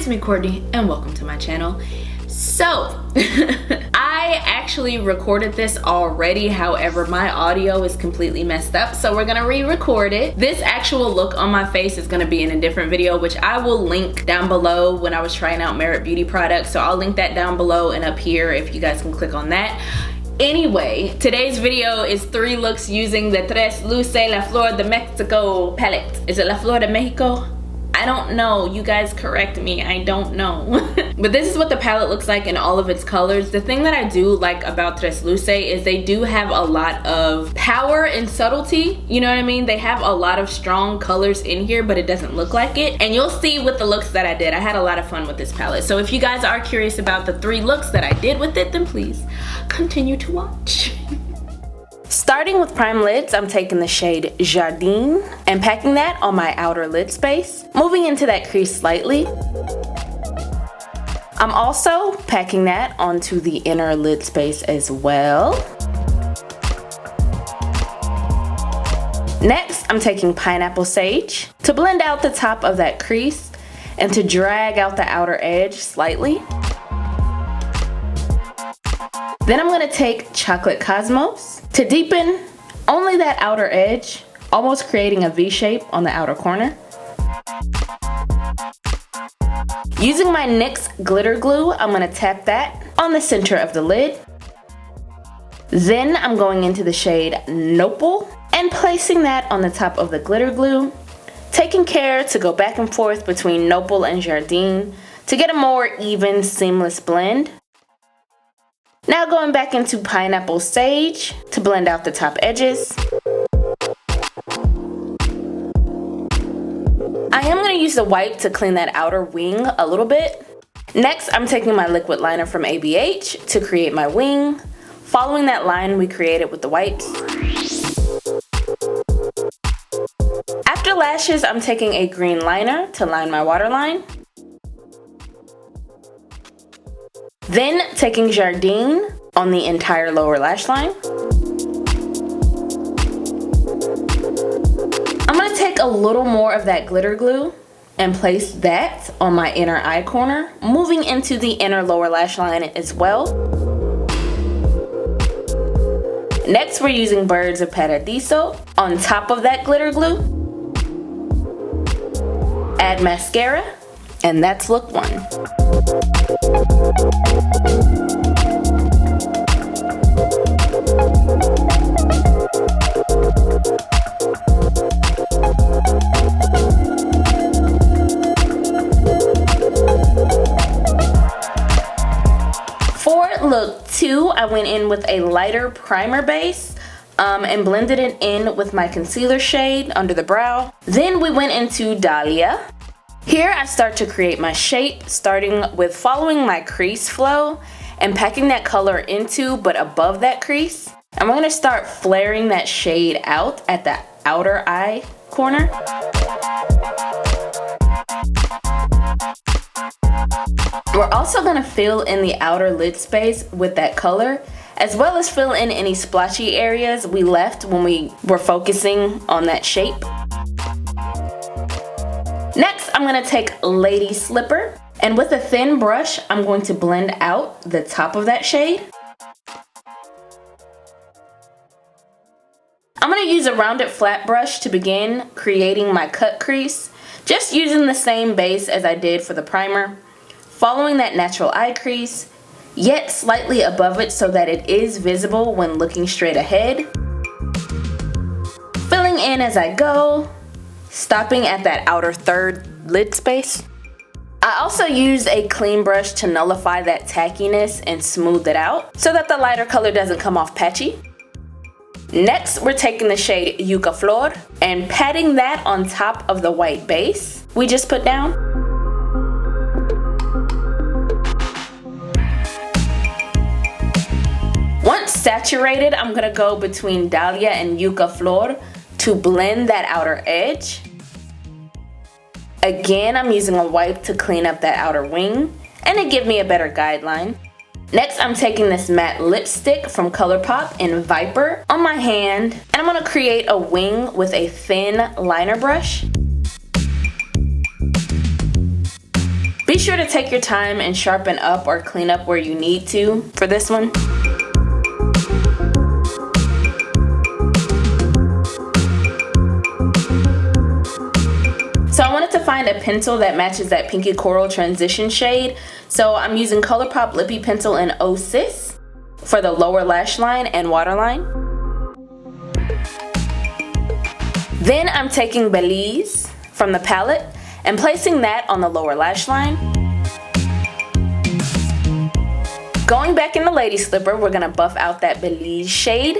it's me, Courtney, and welcome to my channel. So, I actually recorded this already, however, my audio is completely messed up, so we're gonna re-record it. This actual look on my face is gonna be in a different video, which I will link down below when I was trying out Merit Beauty products, so I'll link that down below and up here if you guys can click on that. Anyway, today's video is 3 looks using the Tresluce La Flor de Mexico palette. Is it La Flor de Mexico? I don't know, you guys correct me, I don't know. But this is what the palette looks like in all of its colors. The thing that I do like about Tresluce is they do have a lot of power and subtlety, you know what I mean? They have a lot of strong colors in here, but it doesn't look like it. And you'll see with the looks that I did, I had a lot of fun with this palette. So if you guys are curious about the 3 looks that I did with it, then please continue to watch. Starting with prime lids, I'm taking the shade Jardin and packing that on my outer lid space, moving into that crease slightly. I'm also packing that onto the inner lid space as well. Next, I'm taking Pineapple Sage to blend out the top of that crease and to drag out the outer edge slightly. Then I'm gonna take Chocolate Cosmos to deepen only that outer edge, almost creating a V shape on the outer corner. Using my NYX glitter glue, I'm gonna tap that on the center of the lid. Then I'm going into the shade Nopal and placing that on the top of the glitter glue, taking care to go back and forth between Nopal and Jardin to get a more even, seamless blend. Now going back into Pineapple Sage to blend out the top edges. I am going to use the wipe to clean that outer wing a little bit. Next, I'm taking my liquid liner from ABH to create my wing, following that line we created with the wipes. After lashes, I'm taking a green liner to line my waterline. Then taking Jardin on the entire lower lash line. I'm going to take a little more of that glitter glue and place that on my inner eye corner, moving into the inner lower lash line as well. Next, we're using Birds of Paradiso on top of that glitter glue. Add mascara, and that's look 1. For look 2, I went in with a lighter primer base and blended it in with my concealer shade under the brow. Then we went into Dahlia. Here I start to create my shape, starting with following my crease flow and packing that color into but above that crease. And we're going to start flaring that shade out at the outer eye corner. We're also going to fill in the outer lid space with that color, as well as fill in any splotchy areas we left when we were focusing on that shape. Next, I'm going to take Lady Slipper, and with a thin brush, I'm going to blend out the top of that shade. I'm going to use a rounded flat brush to begin creating my cut crease, just using the same base as I did for the primer, following that natural eye crease, yet slightly above it so that it is visible when looking straight ahead. Filling in as I go, stopping at that outer third lid space. I also used a clean brush to nullify that tackiness and smooth it out so that the lighter color doesn't come off patchy. Next, we're taking the shade Yucca Flor and patting that on top of the white base we just put down. Once saturated, I'm gonna go between Dahlia and Yucca Flor to blend that outer edge. Again, I'm using a wipe to clean up that outer wing and to give me a better guideline. Next, I'm taking this matte lipstick from Colourpop in Viper on my hand, and I'm going to create a wing with a thin liner brush. Be sure to take your time and sharpen up or clean up where you need to for this one. So I wanted to find a pencil that matches that pinky coral transition shade. So I'm using Colourpop Lippy Pencil in Oh Sis for the lower lash line and waterline. Then I'm taking Belize from the palette and placing that on the lower lash line. Going back in the Lady Slipper, we're gonna buff out that Belize shade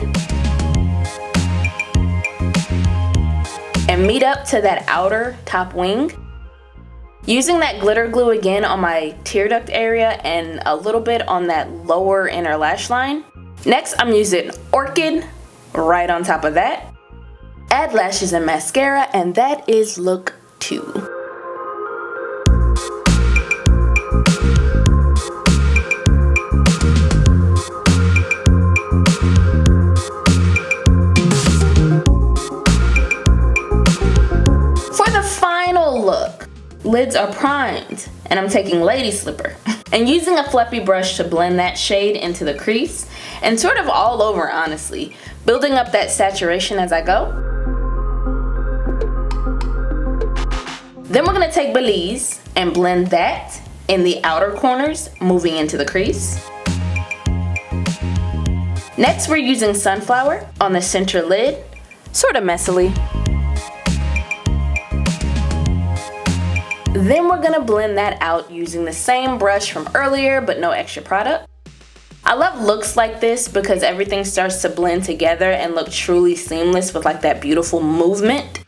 and meet up to that outer top wing. Using that glitter glue again on my tear duct area and a little bit on that lower inner lash line. Next, I'm using Orchid right on top of that. Add lashes and mascara, and that is look 2. For the final look, lids are primed, and I'm taking Lady Slipper and using a fluffy brush to blend that shade into the crease and sort of all over, honestly, building up that saturation as I go. Then we're gonna take Belize and blend that in the outer corners, moving into the crease. Next, we're using Sunflower on the center lid, sort of messily. Then we're gonna blend that out using the same brush from earlier, but no extra product. I love looks like this because everything starts to blend together and look truly seamless with like that beautiful movement.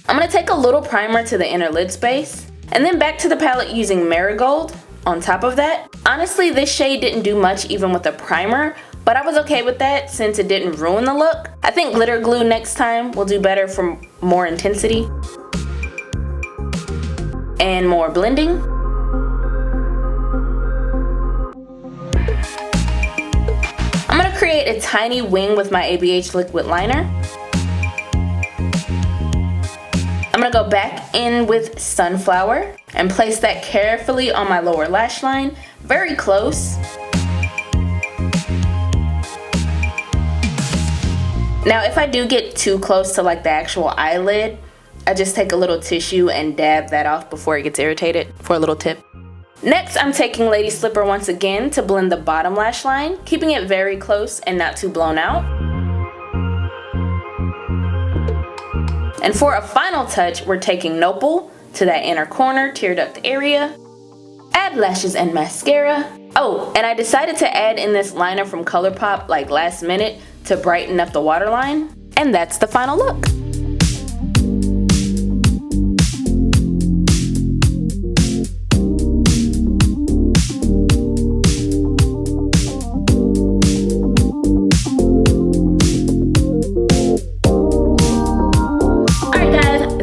I'm gonna take a little primer to the inner lid space and then back to the palette using Marigold on top of that. Honestly, this shade didn't do much even with the primer, but I was okay with that since it didn't ruin the look. I think glitter glue next time will do better for more intensity and more blending. I'm gonna create a tiny wing with my ABH liquid liner. I'm gonna go back in with Sunflower and place that carefully on my lower lash line, very close. Now if I do get too close to like the actual eyelid, I just take a little tissue and dab that off before it gets irritated for a little tip. Next, I'm taking Lady Slipper once again to blend the bottom lash line, keeping it very close and not too blown out. And for a final touch, we're taking Nopal to that inner corner, tear duct area. Add lashes and mascara. Oh, and I decided to add in this liner from Colourpop like last minute to brighten up the waterline. And that's the final look.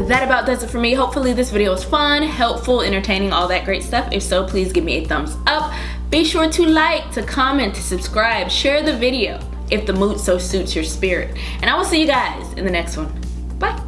That about does it for me. Hopefully this video was fun, helpful, entertaining, all that great stuff. If so, please give me a thumbs up. Be sure to like, to comment, to subscribe, share the video if the mood so suits your spirit. And I will see you guys in the next one. Bye.